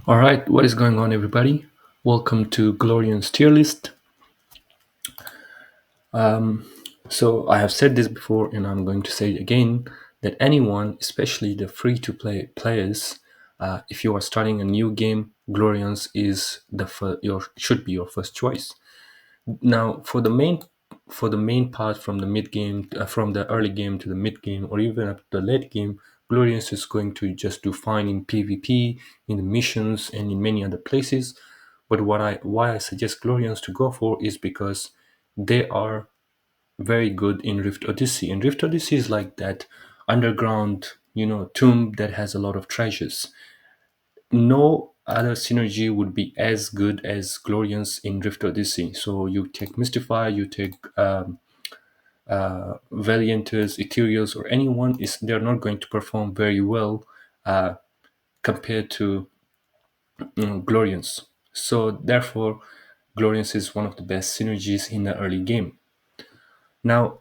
All right, what is going on, everybody? Welcome to Glorians tier list. So I have said this before, and I'm going to say it again that anyone, especially the free-to-play players, if you are starting a new game, Glorians is your should be your first choice. Now, for the main part from the mid game, from the early game to the mid game, or even up to the late game, Glorious is going to just do fine in PvP, in the missions, and in many other places. But why I suggest Glorians to go for is because they are very good in Rift Odyssey, and Rift Odyssey is like that underground, tomb that has a lot of treasures. No other synergy would be as good as Glorians in Rift Odyssey. So you take Mystify, you take Valianters, Ethereals, or anyone, is they're not going to perform very well compared to Glorians. So therefore, Glorians is one of the best synergies in the early game. Now,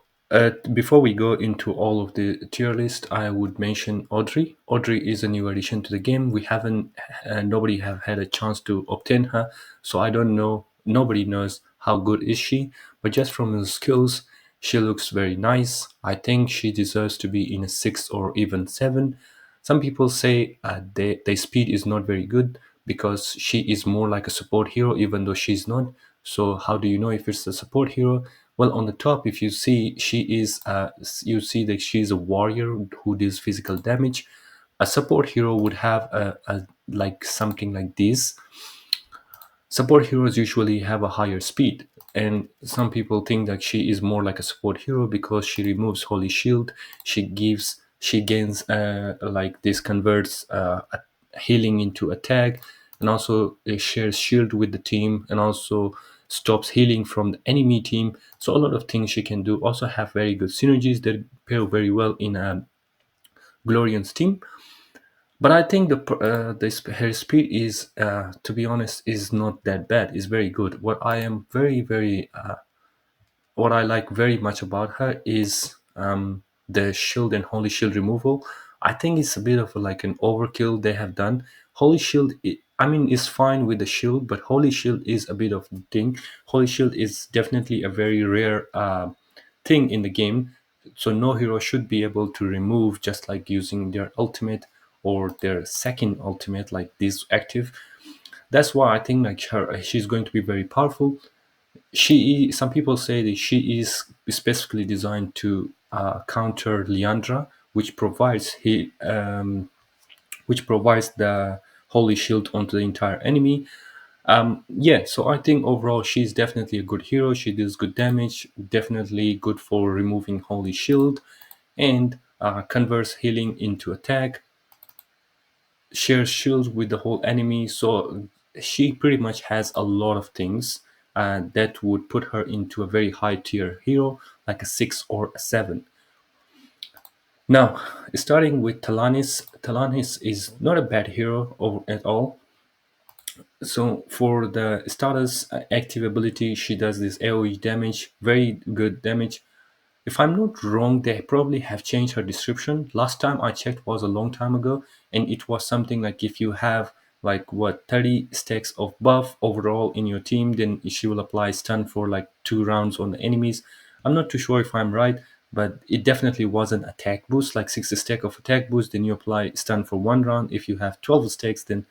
before we go into all of the tier list, I would mention Audrey. Audrey is a new addition to the game. We haven't, nobody have had a chance to obtain her, so I don't know. Nobody knows how good is she, but just from her skills, she looks very nice. I think she deserves to be in a 6 or even 7. Some people say their speed is not very good because she is more like a support hero, even though she's not. So how do you know if it's a support hero? Well, on the top, if you see, you see that she's a warrior who deals physical damage. A support hero would have a like something like this. Support heroes usually have a higher speed, and some people think that she is more like a support hero because she removes Holy Shield. She gains like this converts healing into attack, and also shares shield with the team, and also stops healing from the enemy team. So a lot of things she can do. Also have very good synergies that pair very well in a Glorian's team. But I think her speed is, to be honest, is not that bad. It's very good. What I like very much about her is the shield and holy shield removal. I think it's a bit of like an overkill they have done. Holy shield, I mean, is fine with the shield, but holy shield is a bit of a thing. Holy shield is definitely a very rare thing in the game, so no hero should be able to remove just like using their ultimate or their second ultimate like this active. That's why I think like she's going to be very powerful. Some people say that she is specifically designed to counter Leandra, which provides the holy shield onto the entire enemy. Yeah, so I think overall she's definitely a good hero. She deals good damage, definitely good for removing holy shield, and converts healing into attack, shares shields with the whole enemy. So she pretty much has a lot of things that would put her into a very high tier hero, like a 6 or a 7. Now, starting with Talanis, Talanis is not a bad hero at all. So for the status active ability, she does this AoE damage, very good damage. If I'm not wrong, they probably have changed her description. Last time I checked was a long time ago, and it was something like if you have like 30 stacks of buff overall in your team, then she will apply stun for like 2 rounds on the enemies. I'm not too sure if I'm right, but it definitely was an attack boost, like 60 stack of attack boost. Then you apply stun for 1 round. If you have 12 stacks, then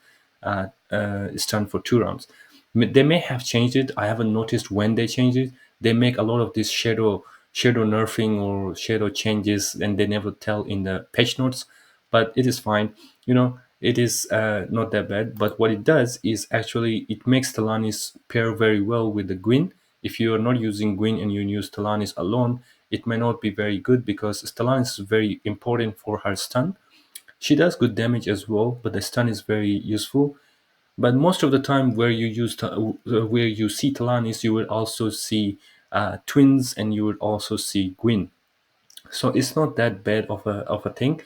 stun for 2 rounds. They may have changed it. I haven't noticed when they changed it. They make a lot of this shadow nerfing or shadow changes, and they never tell in the patch notes. But it is fine. It is not that bad. But what it does is actually it makes Talanis pair very well with the Gwen. If you are not using Gwen and you use Talanis alone, it may not be very good because Talanis is very important for her stun. She does good damage as well, but the stun is very useful. But most of the time, where you see Talanis, you will also see twins, and you would also see Gwen. So it's not that bad of a thing.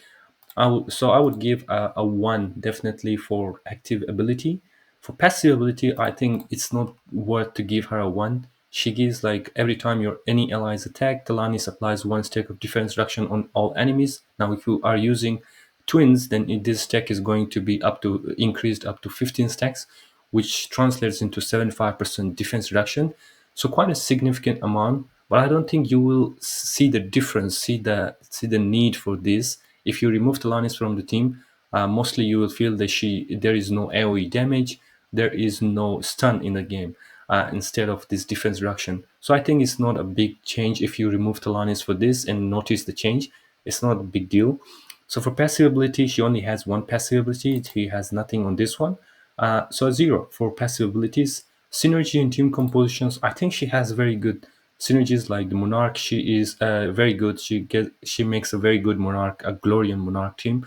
I would give a 1 definitely for active ability. For passive ability, I think it's not worth to give her a 1. She gives like every time your any allies attack, Talanis applies 1 stack of defense reduction on all enemies. Now, if you are using twins, then this stack is going to be up to increased up to 15 stacks, which translates into 75% defense reduction. So quite a significant amount, but I don't think you will see the difference, see the need for this. If you remove Talanis from the team, mostly you will feel that there is no AoE damage, there is no stun in the game, instead of this defense reduction. So I think it's not a big change if you remove Talanis for this and notice the change. It's not a big deal. So for passive ability, she only has one passive ability. She has nothing on this one. So a zero for passive abilities. Synergy and team compositions. I think she has very good synergies, like the Monarch. She is very good. She makes a very good Monarch, a Glorian Monarch team,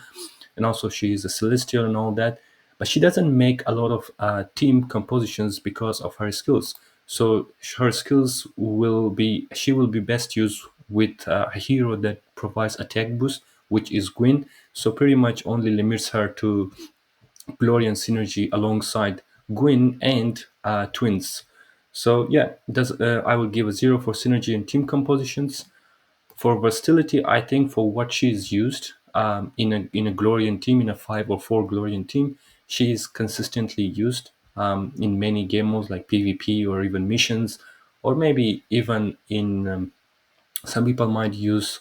and also she is a Celestial and all that. But she doesn't make a lot of team compositions because of her skills. So her skills she will be best used with a hero that provides attack boost, which is Gwen. So pretty much only limits her to Glorian synergy alongside Gwen and twins. So yeah, I will give a zero for synergy and team compositions. For versatility, I think for what she is used in a Glorian team, in a 5 or 4 Glorian team, she is consistently used in many game modes like PvP or even missions, or maybe even in some people might use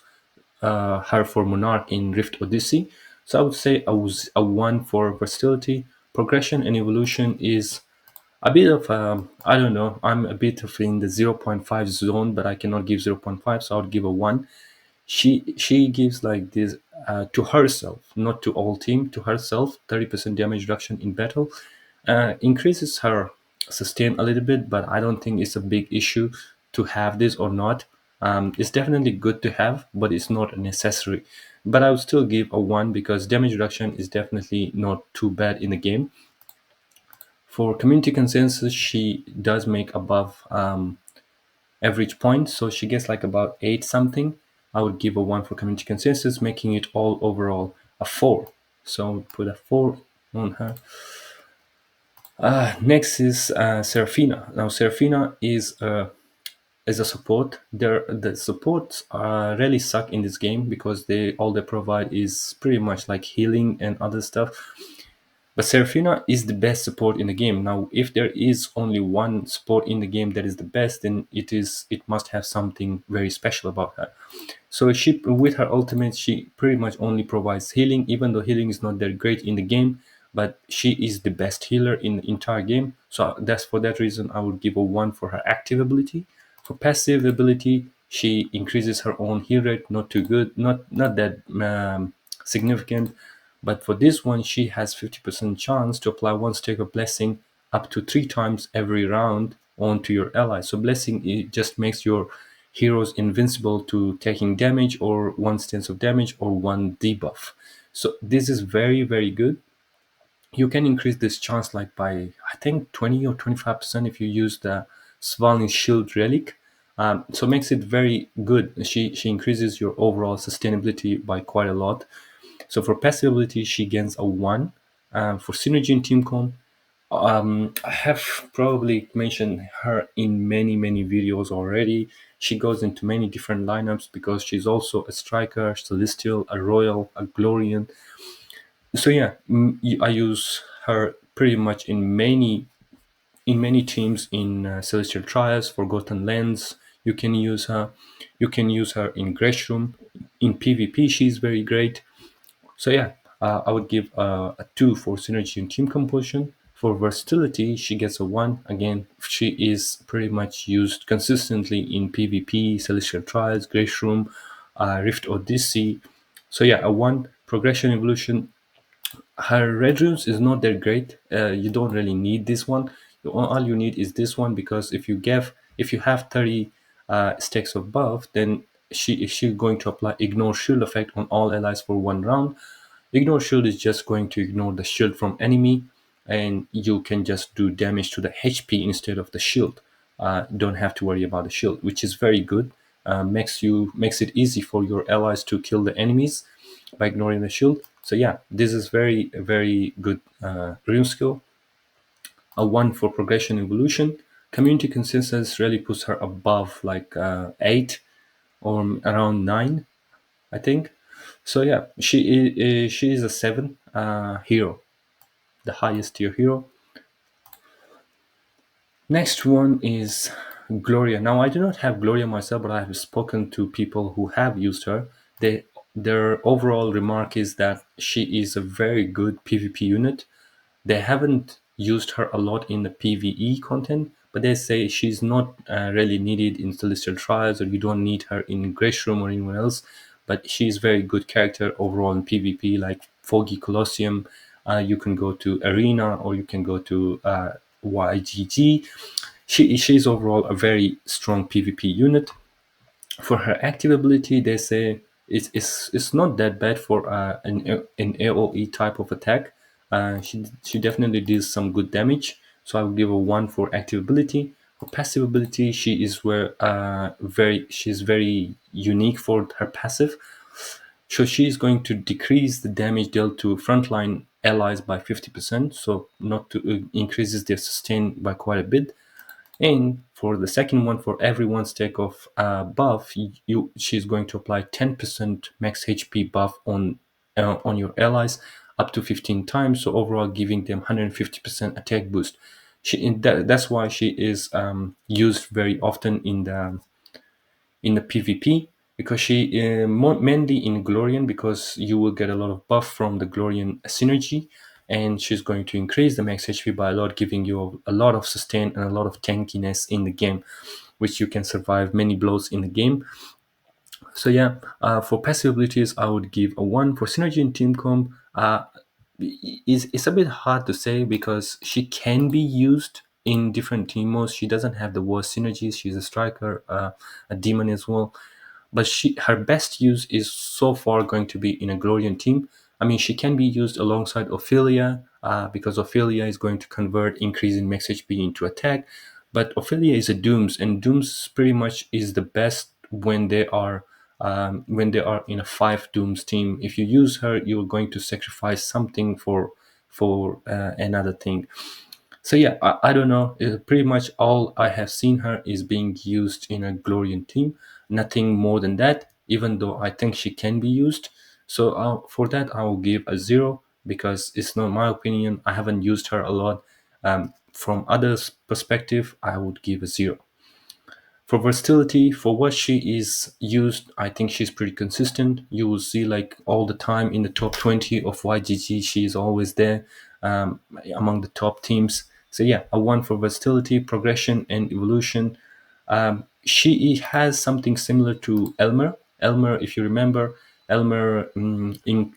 her for Monarch in Rift Odyssey. So I would say a 1 for versatility. Progression and evolution is a bit of I don't know. I'm a bit of in the zero point 0.5 zone, but I cannot give zero point 0.5, so I would give a 1. She gives like this to herself, not to all team, to herself, 30% damage reduction in battle. Increases her sustain a little bit, but I don't think it's a big issue to have this or not. It's definitely good to have, but it's not necessary. But I would still give a 1 because damage reduction is definitely not too bad in the game. For community consensus, she does make above average point, so she gets like about 8 something. I would give a 1 for community consensus, making it all overall a 4. So put a 4 on her. Next is Serafina. Now Serafina is a support. The supports really suck in this game because they provide is pretty much like healing and other stuff. But Serafina is the best support in the game. Now, if there is only one support in the game that is the best, then it must have something very special about her. So she, with her ultimate, she pretty much only provides healing, even though healing is not that great in the game. But she is the best healer in the entire game. So that's for that reason I would give a 1 for her active ability. For passive ability, she increases her own heal rate. Not too good, not that significant. But for this one, she has 50% chance to apply one stack of blessing up to 3 times every round onto your ally. So blessing, it just makes your heroes invincible to taking damage or 1 stance of damage or 1 debuff. So this is very, very good. You can increase this chance like by I think 20 or 25% if you use the Svalin Shield relic. So makes it very good. She increases your overall sustainability by quite a lot. So for passive ability, she gains a 1. For synergy and team con, I have probably mentioned her in many, many videos already. She goes into many different lineups because she's also a striker, celestial, a royal, a glorian. So yeah, I use her pretty much in many teams in Celestial Trials, Forgotten Lands. You can use her. You can use her in Gresham. In PvP, she's very great. So yeah, I would give a 2 for synergy and team composition. For versatility, she gets a 1. Again, she is pretty much used consistently in PvP, Celestial Trials, Gresham, Rift Odyssey. So yeah, a 1. Progression evolution, her red runes is not that great. You don't really need this one. All you need is this one because if you have 30 stacks of buff, then she's going to apply ignore shield effect on all allies for 1 round. Ignore shield is just going to ignore the shield from enemy, and you can just do damage to the HP instead of the shield. Don't have to worry about the shield, which is very good. Makes it easy for your allies to kill the enemies by ignoring the shield. So yeah, this is very good rune skill. A 1 for progression evolution. Community consensus really puts her above like 8 or around 9, I think. So yeah, she is a seven hero, the highest tier hero. Next one is Gloria. Now I do not have Gloria myself, but I have spoken to people who have used her. They their overall remark is that she is a very good PvP unit. They haven't used her a lot in the PvE content, but they say she's not really needed in Celestial Trials, or you don't need her in Grace Room or anyone else. But she's very good character overall in PvP, like Foggy Colosseum. You can go to Arena or you can go to YGG. She's overall a very strong PvP unit. For her active ability, they say it's not that bad for an AOE type of attack. She definitely does some good damage, so I will give her one for active ability. For passive ability, she is where very she's very unique for her passive. So she is going to decrease the damage dealt to frontline allies by 50%, so not to increases their sustain by quite a bit. And for the second one, for every one stack of buff, she's going to apply 10% max HP buff on your allies up to 15 times. So overall, giving them 150% attack boost. That's why she is used very often in the PvP, because she mainly in Glorian, because you will get a lot of buff from the Glorian synergy, and she's going to increase the max HP by a lot, giving you a lot of sustain and a lot of tankiness in the game, which you can survive many blows in the game. So yeah, for passive abilities, I would give a one. For synergy and team comp, is it's a bit hard to say because she can be used in different team modes. She doesn't have the worst synergies. She's a striker, a demon as well, but her best use is so far going to be in a Glorian team. I mean, she can be used alongside Ophelia because Ophelia is going to convert increasing max HP into attack. But Ophelia is a Dooms, and Dooms pretty much is the best when they are in a five Dooms team. If you use her, you're going to sacrifice something for another thing. So yeah, I don't know. Pretty much all I have seen her is being used in a Glorian team. Nothing more than that. Even though I think she can be used. So for that, I will give a zero because it's not my opinion. I haven't used her a lot. From others' perspective, I would give a zero. For versatility, for what she is used, I think she's pretty consistent. You will see like all the time in the top 20 of YGG, she is always there among the top teams. So yeah, a one for versatility, progression, and evolution. She has something similar to Elmer. Elmer, if you remember, Elmer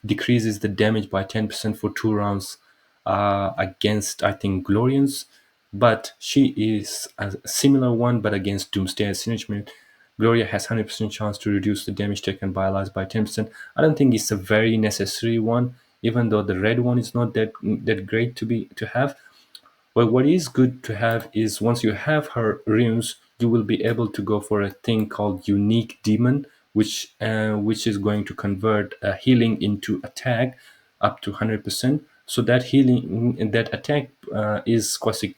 decreases the damage by 10% for 2 rounds against, I think, Glorians, but she is a similar one, but against Doomsday Sinishment. Gloria has 100% chance to reduce the damage taken by allies by 10%. I don't think it's a very necessary one, even though the red one is not that great to have. But what is good to have is once you have her runes, you will be able to go for a thing called Unique Demon, which is going to convert healing into attack up to 100%. So that healing, that attack is quite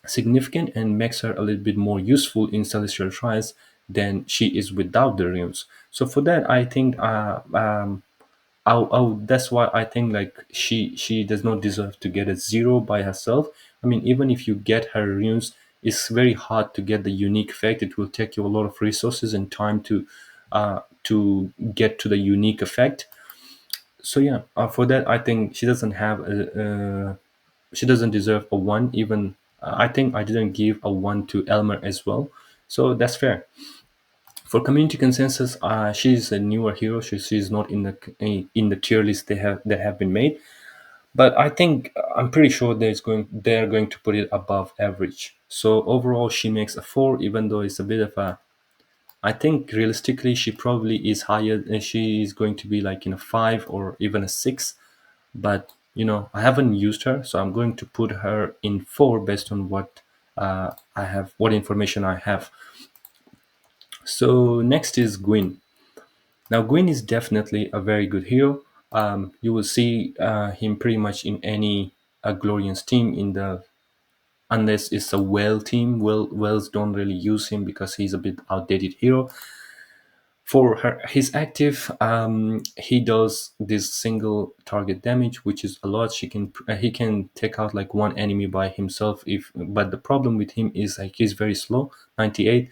significant and makes her a little bit more useful in Celestial Trials than she is without the runes. So for that, I think that's why I think like she does not deserve to get a zero by herself. I mean, even if you get her runes, it's very hard to get the unique effect. It will take you a lot of resources and time to get to the unique effect. So yeah, for that I think she doesn't have she doesn't deserve a one. Even I think I didn't give a one to Elmer as well, so that's fair. For community consensus, she's a newer hero. She's not in the tier list that have been made. But I think I'm pretty sure they're going to put it above average. So overall, she makes a four, even though it's a bit of a. I think realistically, she probably is higher. She is going to be like in a five or even a six. But I haven't used her, so I'm going to put her in four based on what I have, what information I have. So next is Gwen. Now, Gwen is definitely a very good hero. You will see him pretty much in any Glorians team unless it's a whale team. Whales don't really use him because he's a bit outdated hero. For his active, he does this single target damage, which is a lot. He can take out like one enemy by himself. If but the problem with him is like he's very slow, 98.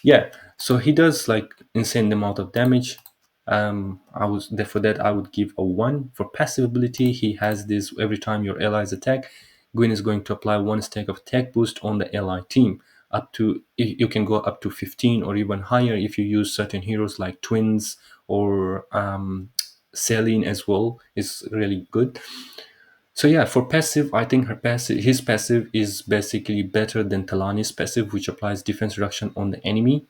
Yeah, so he does like insane amount of damage. For that I would give a one. For passive ability, he has this: every time your allies attack, Gwen is going to apply one stack of attack boost on the ally team. Up to You can go up to 15 or even higher if you use certain heroes like twins or Celine as well. Is really good. So yeah, for passive, I think his passive is basically better than Talani's passive, which applies defense reduction on the enemy.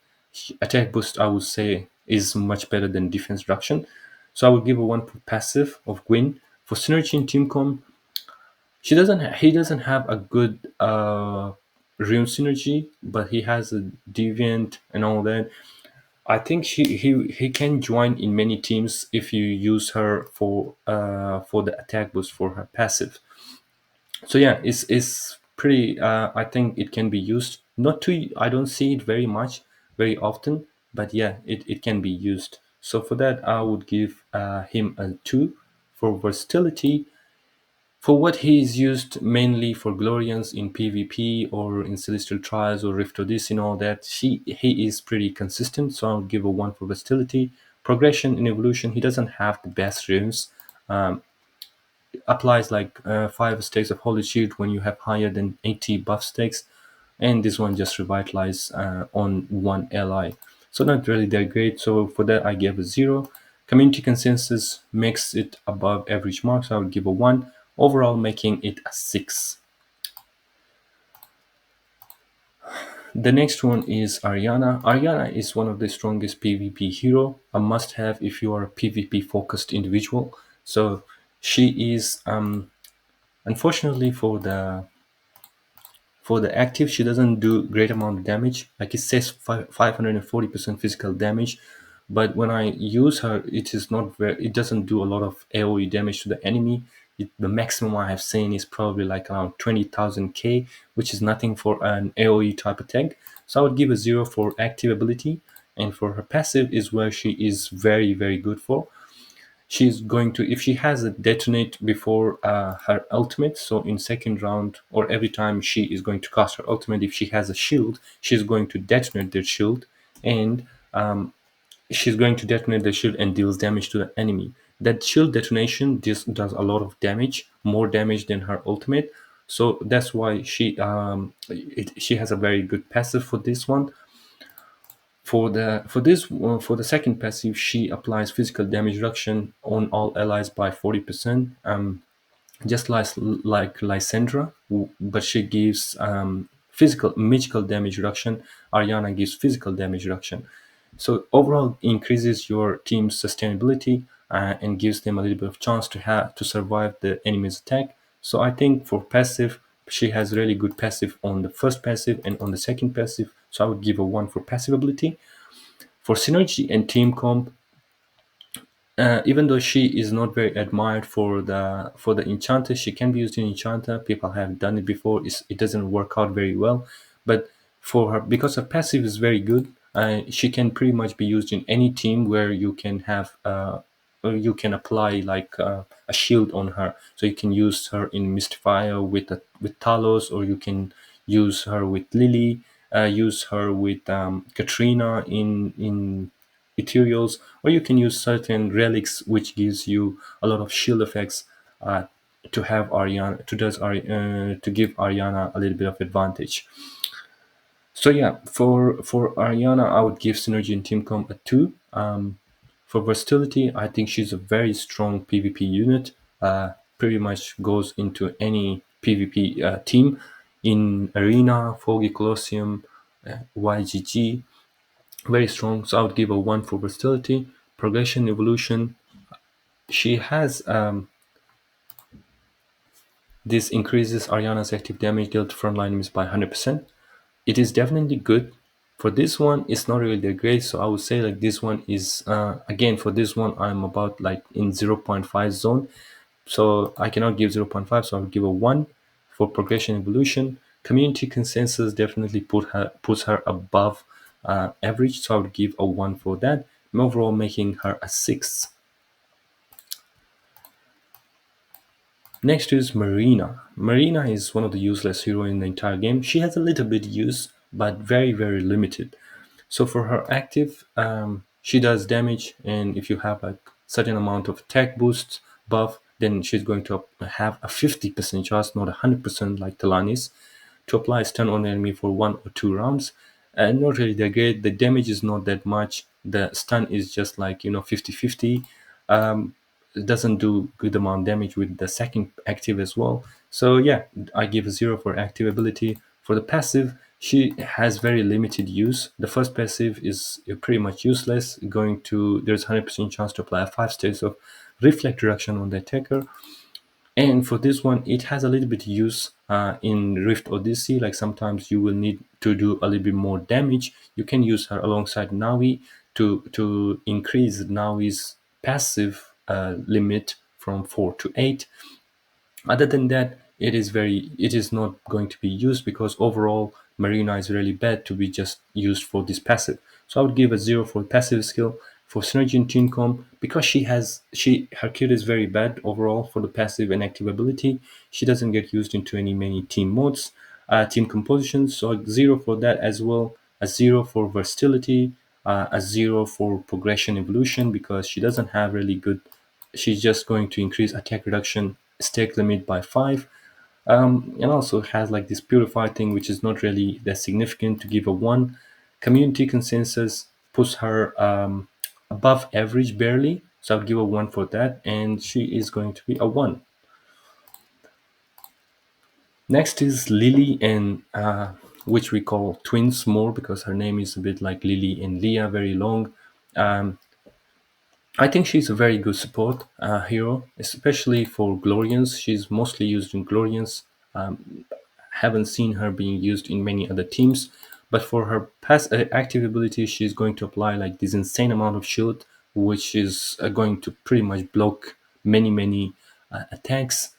Attack boost, I would say, is much better than defense reduction. So I would give a one for passive of Gwen. For synergy and team comp, he doesn't have a good rune synergy, but he has a deviant and all that. I think he can join in many teams if you use her for the attack boost for her passive. So yeah, it's pretty. I think it can be used. Not too. I don't see it very much, very often, but yeah, it can be used. So for that, I would give him a two. For versatility, for what he is used mainly for Glorians in PvP or in Celestial Trials or Rift Odyssey and all that, he is pretty consistent. So I'll give a one for versatility. Progression in evolution, he doesn't have the best runes. Applies like 5 stacks of Holy Shield when you have higher than 80 buff stacks, and this one just revitalize on one ally. So not really that great. So for that I gave a zero. Community consensus makes it above average mark, so I would give a one. Overall, making it a six. The next one is Ariana. Ariana is one of the strongest PvP hero, a must-have if you are a PvP focused individual. So she is unfortunately for the active, she doesn't do great amount of damage. Like it says 540% physical damage, but when I use her, it is not very. It doesn't do a lot of AOE damage to the enemy. The maximum I have seen is probably like around 20,000 K, which is nothing for an AOE type attack. So I would give a zero for active ability, and for her passive is where she is very good for. She's going to, if she has a detonate before her ultimate, so in second round or every time she is going to cast her ultimate, if she has a shield, she's going to detonate that shield, and she's going to detonate the shield and deals damage to the enemy. That shield detonation just does a lot of damage, more damage than her ultimate. So that's why she has a very good passive for this one. For the second passive, she applies physical damage reduction on all allies by 40%, just like Lysandra, but she gives physical magical damage reduction. Ariana gives physical damage reduction. So overall, increases your team's sustainability and gives them a little bit of chance to survive the enemy's attack. So I think for passive, she has really good passive on the first passive and on the second passive. So I would give a one for passive ability. For synergy and team comp, even though she is not very admired for the enchanter, she can be used in enchanter. People have done it before. It doesn't work out very well, but for her, because her passive is very good, she can pretty much be used in any team where you can have or you can apply like a shield on her. So you can use her in Mistfire with Talos, or you can use her with Lily, use her with Katrina in ethereals, or you can use certain relics which gives you a lot of shield effects uh, to have Ariana to give Ariana a little bit of advantage. So yeah, for Ariana, I would give synergy and team comp a two. For versatility, I think she's a very strong PvP unit. Pretty much goes into any PvP team in Arena, Foggy Colosseum, YGG. Very strong. So I would give a one for versatility. Progression, evolution. She has this increases Ariana's active damage dealt to frontline enemies by 100%. It is definitely good. For this one, it's not really that great. So I would say like this one is again, for this one I'm about like in zero point 0.5 zone. So I cannot give zero point 0.5. So I would give a one for progression evolution. Community consensus definitely puts her above average, so I would give a 1 for that, overall making her a 6. Next is Marina. Marina is one of the useless hero in the entire game. She has a little bit use, but very, very limited. So for her active, she does damage, and if you have a certain amount of attack boost buff, then she's going to have a 50% chance, not 100% like Tanis, to apply stun on enemy for 1 or 2 rounds. And not really that great. The damage is not that much. The stun is just like 50-50. It doesn't do good amount damage with the second active as well. So yeah, I give a 0 for active ability. For the passive, she has very limited use. The first passive is pretty much useless. There's 100% chance to apply 5 stages of reflect reduction on the attacker. And for this one, it has a little bit use in Rift Odyssey. Like sometimes you will need to do a little bit more damage. You can use her alongside Navi to increase Navi's passive limit from 4 to 8. Other than that, it is not going to be used because overall Marina is really bad to be just used for this passive. So I would give a 0 for passive skill. For synergy and team comp, because her kit is very bad overall for the passive and active ability, she doesn't get used into any many team modes, team compositions. So a 0 for that as well. A 0 for versatility, a 0 for progression evolution because she doesn't have really good. She's just going to increase attack reduction stake limit by 5, and also has like this purified thing which is not really that significant, to give a 1. Community consensus puts her above average barely, so I'll give a 1 for that, and she is going to be a 1. Next is Lily, and which we call twins more because her name is a bit like Lily and Leah, very long. I think she's a very good support hero, especially for Glorians. She's mostly used in Glorians. Haven't seen her being used in many other teams, but for her past active ability, she's going to apply like this insane amount of shield, which is going to pretty much block many attacks.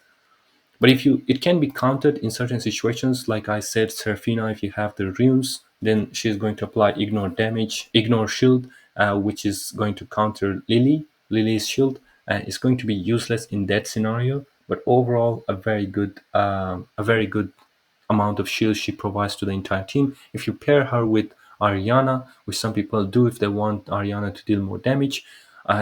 But it can be countered in certain situations. Like I said, Serafina, if you have the runes, then she's going to apply ignore damage, ignore shield, which is going to counter Lily's shield. It's going to be useless in that scenario, but overall a very good amount of shield she provides to the entire team. If you pair her with Ariana, which some people do if they want Ariana to deal more damage,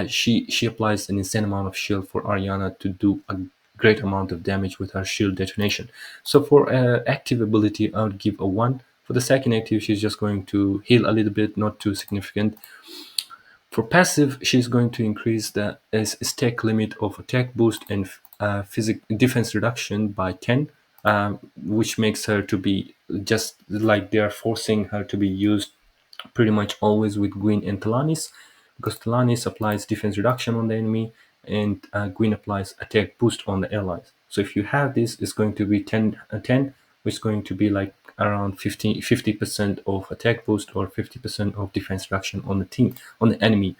she applies an insane amount of shield for Ariana to do a great amount of damage with her shield detonation. So for active ability, I would give a 1. For the second active, she's just going to heal a little bit, not too significant. For passive, she's going to increase the stack limit of attack boost and defense reduction by 10, which makes her to be just like they are forcing her to be used pretty much always with Gwen and Tanis, because Tanis applies defense reduction on the enemy and Gwen applies attack boost on the allies. So if you have this, it's going to be 10, which is going to be like around 50% of attack boost or 50% of defense reduction on the team, on the enemy.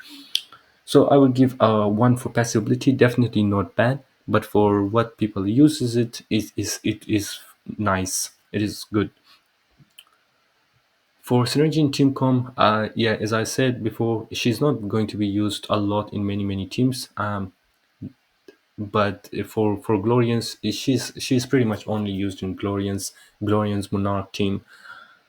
So I would give a 1 for passive ability, definitely not bad, but for what people uses it is nice. It is good. For synergy in team com, yeah, as I said before, she's not going to be used a lot in many teams. But for Glorians, she's pretty much only used in Glorians Monarch team.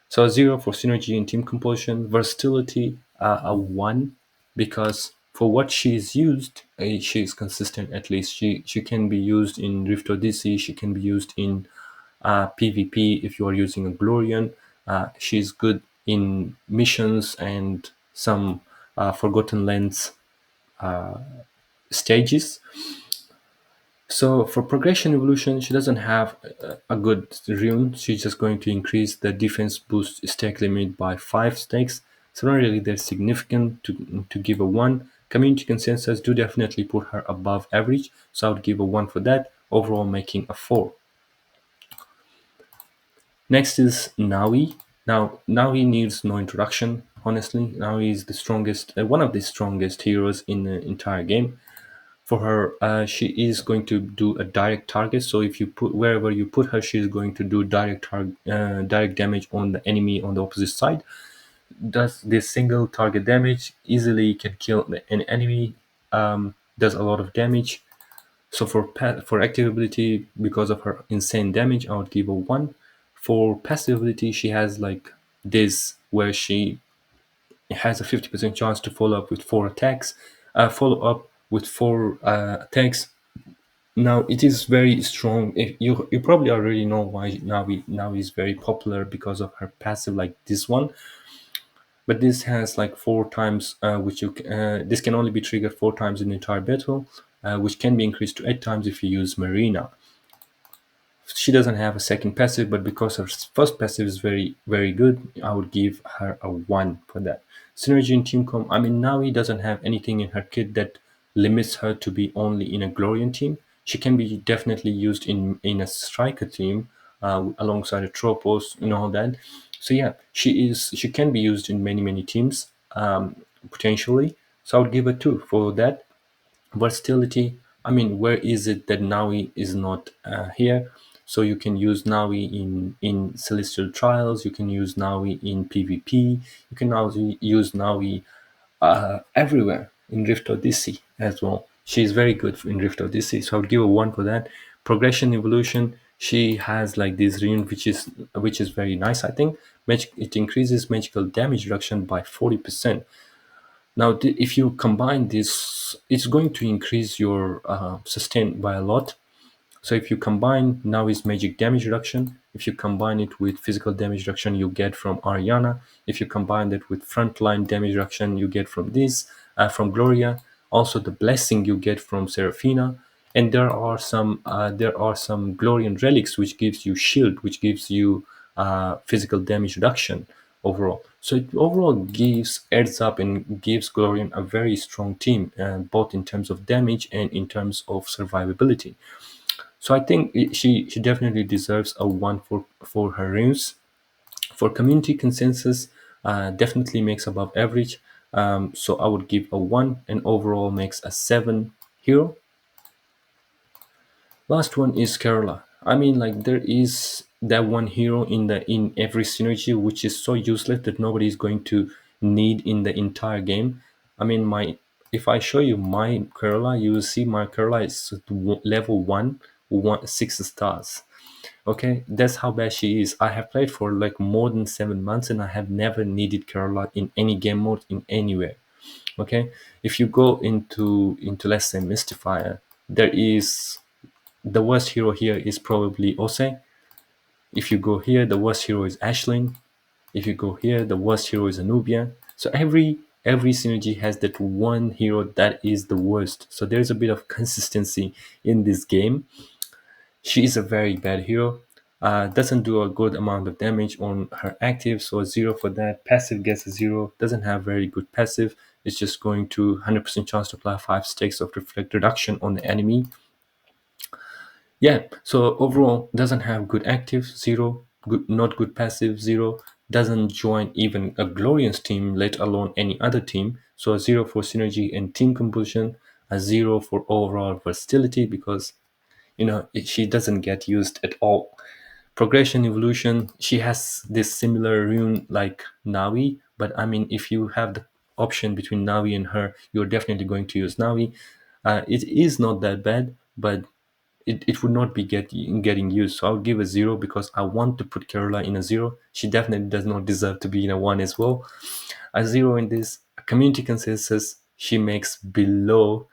So a 0 for synergy and team composition. Versatility, a 1, because for what she's used, she's consistent. At least she can be used in Rift Odyssey. She can be used in PvP if you are using a Glorian. She's good in missions and some Forgotten Lands stages. So for progression evolution, she doesn't have a good rune. She's just going to increase the defense boost stack limit by 5 stacks. So not really that significant to give a 1. Community consensus do definitely put her above average. So I would give a 1 for that, overall making a 4. Next is Navi. Now, Navi needs no introduction, honestly. Navi is the strongest, one of the strongest heroes in the entire game. For her, she is going to do a direct target. So if you put wherever you put her, she is going to do direct damage on the enemy on the opposite side. does this single target damage, easily can kill an enemy, does a lot of damage. So for active ability, because of her insane damage, I would give a 1. For passive ability, she has like this where she has a 50% chance to follow up with 4 attacks. Now it is very strong. You probably already know why Navi is very popular because of her passive like this one. But this has like 4 times, this can only be triggered 4 times in the entire battle, which can be increased to 8 times if you use Marina. She doesn't have a second passive, but because her first passive is very, very good, I would give her a 1 for that. Synergy in team comp. I mean, Navi doesn't have anything in her kit that limits her to be only in a Glorian team. She can be definitely used in a striker team, alongside a Tropos and all that. So yeah, she can be used in many teams, potentially. So I would give a 2 for that. Versatility, I mean, where is it that Navi is not here? So you can use Navi in Celestial Trials, you can use Navi in PvP, you can now use Navi everywhere in Rift Odyssey as well. She's very good in Rift Odyssey, so I'll give a 1 for that. Progression evolution, she has like this rune which is very nice, I think. It increases magical damage reduction by 40%. Now, if you combine this, it's going to increase your sustain by a lot. So if you combine now is magic damage reduction, if you combine it with physical damage reduction you get from Ariana, if you combine that with frontline damage reduction you get from from Gloria, also the blessing you get from Serafina, and there are some Glorian relics which gives you shield, which gives you physical damage reduction overall. So it overall adds up and gives Glorian a very strong team, both in terms of damage and in terms of survivability. So I think she definitely deserves a 1 for her runes. For community consensus, definitely makes above average. So I would give a 1 and overall makes a 7 hero. Last one is Carola. I mean, like there is that one hero in every synergy which is so useless that nobody is going to need in the entire game. I mean, my if I show you my Carola, you will see my Carola is level 6 stars. Okay, that's how bad she is. I have played for like more than 7 months and I have never needed Carola in any game mode in anywhere. Okay, if you go into let's say Mystifier, there is the worst hero here is probably Ose. If you go here, the worst hero is Ashlyn. If you go here, the worst hero is Anubia. So every synergy has that one hero that is the worst. So there's a bit of consistency in this game. She is a very bad hero. Doesn't do a good amount of damage on her active, so a 0 for that. Passive gets a 0. Doesn't have very good passive. It's just going to 100% chance to apply 5 stacks of reflect reduction on the enemy. Yeah, so overall doesn't have good active, 0, good not good passive, 0, doesn't join even a Glorians team, let alone any other team. So a 0 for synergy and team composition, a 0 for overall versatility because she doesn't get used at all. Progression evolution, she has this similar rune like Navi, but I mean if you have the option between Navi and her, you're definitely going to use Navi. It is not that bad, but it would not be getting used. So I'll give a 0 because I want to put Carola in a 0. She definitely does not deserve to be in a 1 as well. A 0 in this community consensus, she makes below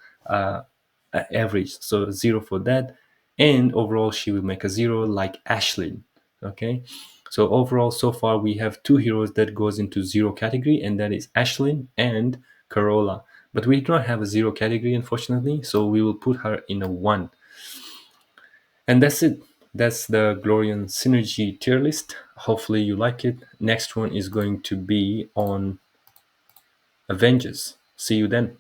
average. So 0 for that. And overall, she will make a 0 like Ashlyn. Okay. So overall, so far we have 2 heroes that goes into 0 category, and that is Ashlyn and Carola. But we do not have a 0 category, unfortunately, so we will put her in a 1. And that's it. That's the Glorian Synergy tier list. Hopefully you like it. Next one is going to be on Avengers. See you then.